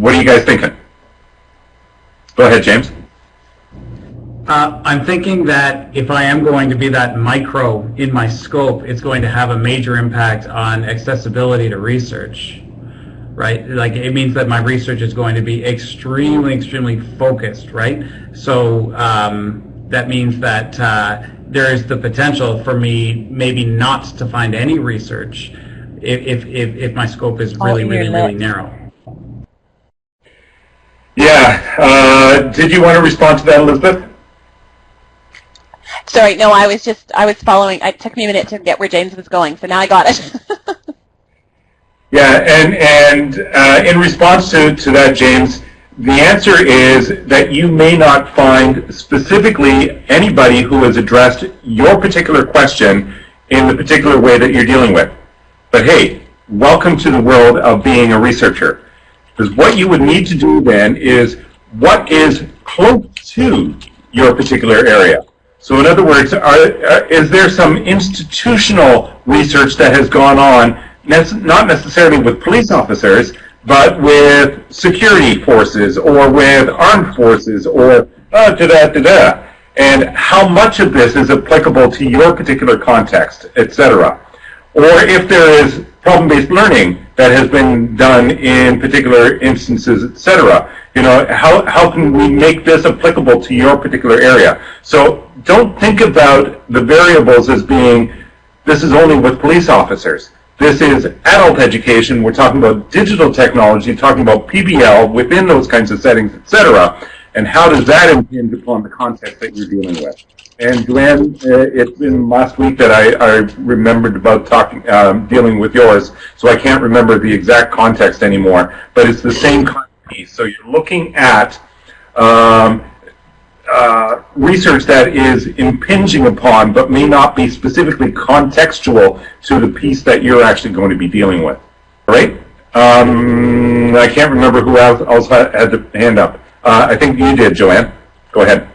What are you guys thinking? Go ahead, James. I'm thinking that if I am going to be that micro in my scope, it's going to have a major impact on accessibility to research, right? Like, it means that my research is going to be extremely, extremely focused, right? So that means that there is the potential for me maybe not to find any research if my scope is really, really, really narrow. Yeah. Did you want to respond to that, Elizabeth? Sorry, no, I was following. It took me a minute to get where James was going, so now I got it. Yeah, and in response to that, James, the answer is that you may not find specifically anybody who has addressed your particular question in the particular way that you're dealing with. But hey, welcome to the world of being a researcher. Because what you would need to do then is what is close to your particular area. So in other words, is there some institutional research that has gone on, not necessarily with police officers, but with security forces or with armed forces or and how much of this is applicable to your particular context, etc. Or if there is problem-based learning that has been done in particular instances, etc. You know, how can we make this applicable to your particular area? So don't think about the variables as being, this is only with police officers. This is adult education. We're talking about digital technology, talking about PBL within those kinds of settings, etc. And how does that impinge upon the context that you're dealing with? And Glenn, it's been last week that I remembered about dealing with yours, so I can't remember the exact context anymore. But it's the same kind of piece. So you're looking at research that is impinging upon, but may not be specifically contextual to the piece that you're actually going to be dealing with. All right? I can't remember who else had the hand up. I think you did, Joanne. Go ahead.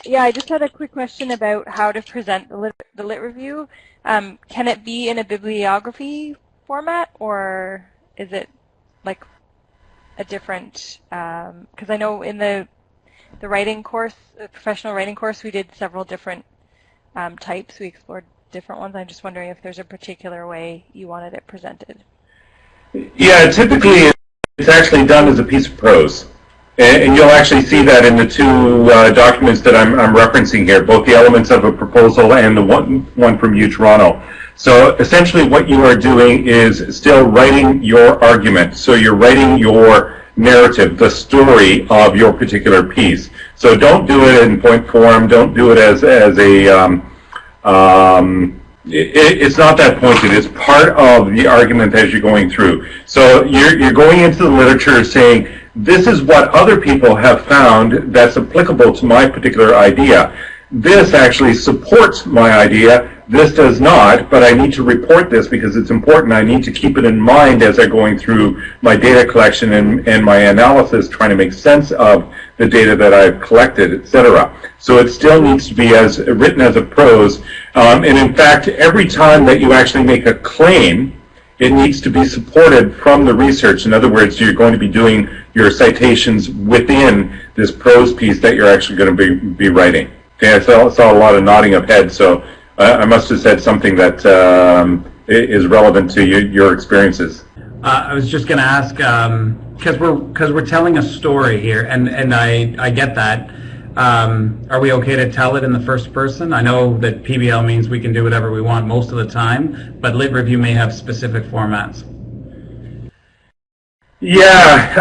Yeah, I just had a quick question about how to present the lit review. Can it be in a bibliography format, or is it like a different? Because I know in the writing course, the professional writing course, we did several different types. We explored different ones. I'm just wondering if there's a particular way you wanted it presented. Yeah, typically it's actually done as a piece of prose. And you'll actually see that in the two documents that I'm referencing here, both the elements of a proposal and the one from UToronto. So essentially what you are doing is still writing your argument. So you're writing your narrative, the story of your particular piece. So don't do it in point form. Don't do it as a... it's not that pointed. It's part of the argument as you're going through. So you're going into the literature saying, this is what other people have found that's applicable to my particular idea. This actually supports my idea. This does not, but I need to report this because it's important. I need to keep it in mind as I'm going through my data collection and my analysis, trying to make sense of the data that I've collected, etc. So it still needs to be as written as a prose. And in fact, every time that you actually make a claim, it needs to be supported from the research. In other words, you're going to be doing your citations within this prose piece that you're actually going to be writing. Okay, I saw a lot of nodding of heads, so I must have said something that is relevant to your experiences. I was just going to ask, because we're telling a story here, and I get that. Are we okay to tell it in the first person? I know that PBL means we can do whatever we want most of the time, but lit review may have specific formats. Yeah,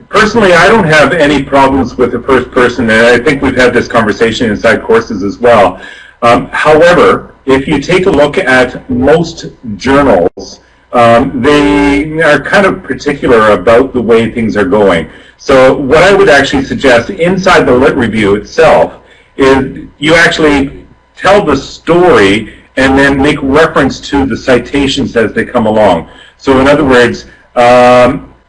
personally, I don't have any problems with the first person, and I think we've had this conversation inside courses as well. However, if you take a look at most journals, they are kind of particular about the way things are going. So what I would actually suggest inside the lit review itself is you actually tell the story and then make reference to the citations as they come along. So in other words,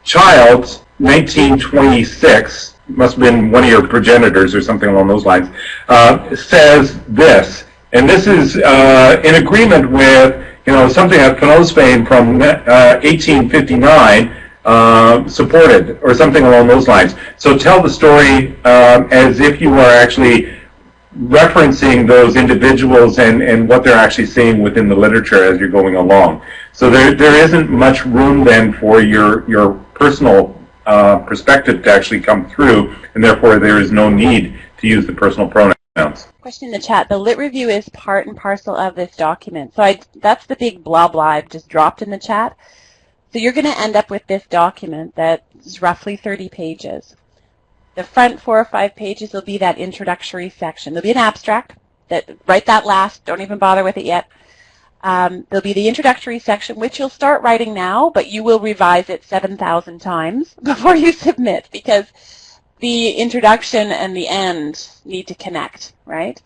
Childs, 1926, must have been one of your progenitors or something along those lines, says this. And this is in agreement with something at Philosophe from 1859 supported, or something along those lines. So tell the story as if you are actually referencing those individuals and what they're actually saying within the literature as you're going along. So there isn't much room then for your personal perspective to actually come through, and therefore there is no need to use the personal pronouns. Question in the chat. The lit review is part and parcel of this document. So that's the big blah blah I've just dropped in the chat. So you're going to end up with this document that is roughly 30 pages. The front 4 or 5 pages will be that introductory section. There'll be an abstract. Write that last. Don't even bother with it yet. There'll be the introductory section, which you'll start writing now, but you will revise it 7,000 times before you submit, because the introduction and the end need to connect, right?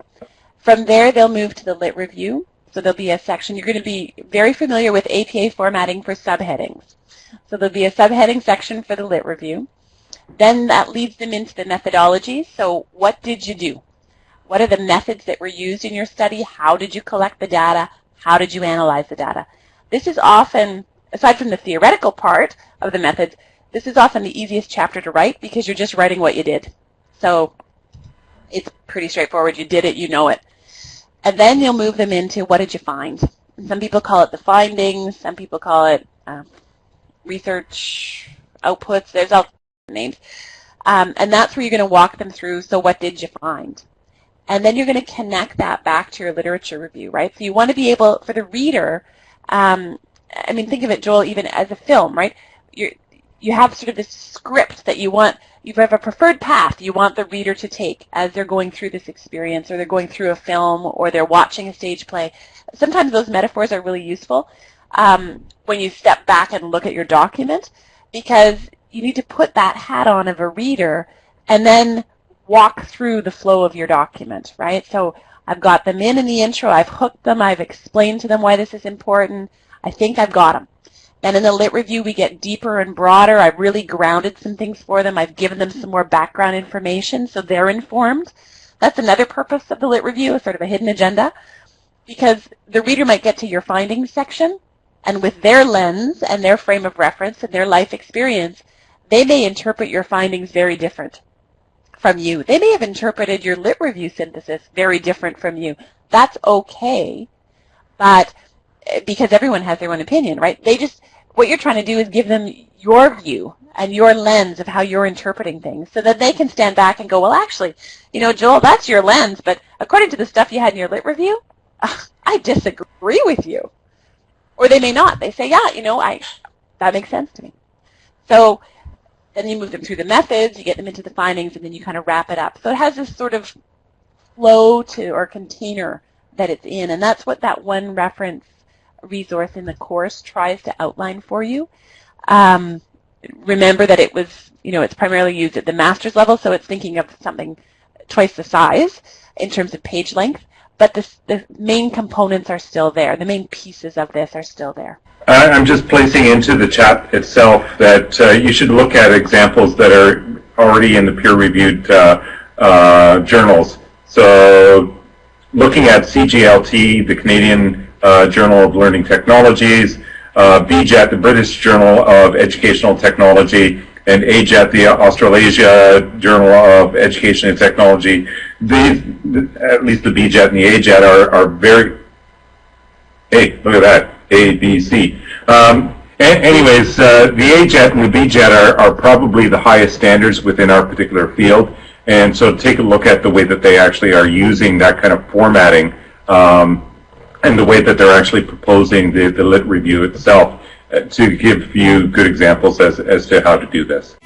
From there, they'll move to the lit review. So there'll be a section. You're going to be very familiar with APA formatting for subheadings. So there'll be a subheading section for the lit review. Then that leads them into the methodology. So what did you do? What are the methods that were used in your study? How did you collect the data? How did you analyze the data? This is often, aside from the theoretical part of the methods, this is often the easiest chapter to write because you're just writing what you did. So it's pretty straightforward. You did it, you know it. And then you'll move them into what did you find? Some people call it the findings. Some people call it research outputs. There's all names. And that's where you're going to walk them through, so what did you find? And then you're going to connect that back to your literature review, right? So you want to be able, for the reader, I mean, think of it, Joel, even as a film, right? You have sort of this script that you have a preferred path you want the reader to take as they're going through this experience, or they're going through a film, or they're watching a stage play. Sometimes those metaphors are really useful when you step back and look at your document, because you need to put that hat on of a reader and then walk through the flow of your document, right? So I've got them in the intro, I've hooked them, I've explained to them why this is important, I think I've got them. Then in the lit review, we get deeper and broader. I've really grounded some things for them. I've given them some more background information so they're informed. That's another purpose of the lit review, a sort of a hidden agenda, because the reader might get to your findings section, and with their lens and their frame of reference and their life experience, they may interpret your findings very different from you. They may have interpreted your lit review synthesis very different from you. That's okay, but because everyone has their own opinion, right? What you're trying to do is give them your view and your lens of how you're interpreting things, so that they can stand back and go, well, actually, Joel, that's your lens, but according to the stuff you had in your lit review, I disagree with you. Or they may not. They say, yeah, that makes sense to me. So then you move them through the methods, you get them into the findings, and then you kind of wrap it up. So it has this sort of flow or container that it's in, and that's what that one reference resource in the course tries to outline for you. Remember that it was, it's primarily used at the master's level, so it's thinking of something twice the size in terms of page length, but the main components are still there. The main pieces of this are still there. I'm just placing into the chat itself that you should look at examples that are already in the peer-reviewed journals. So looking at CGLT, the Canadian Journal of Learning Technologies, BJET, the British Journal of Educational Technology, and AJET, the Australasia Journal of Education and Technology. These, at least the BJET and the AJET, are very... Hey, look at that. A, B, C. Anyways, the AJET and the BJET are probably the highest standards within our particular field. And so take a look at the way that they actually are using that kind of formatting and the way that they're actually proposing the lit review itself to give you good examples as to how to do this.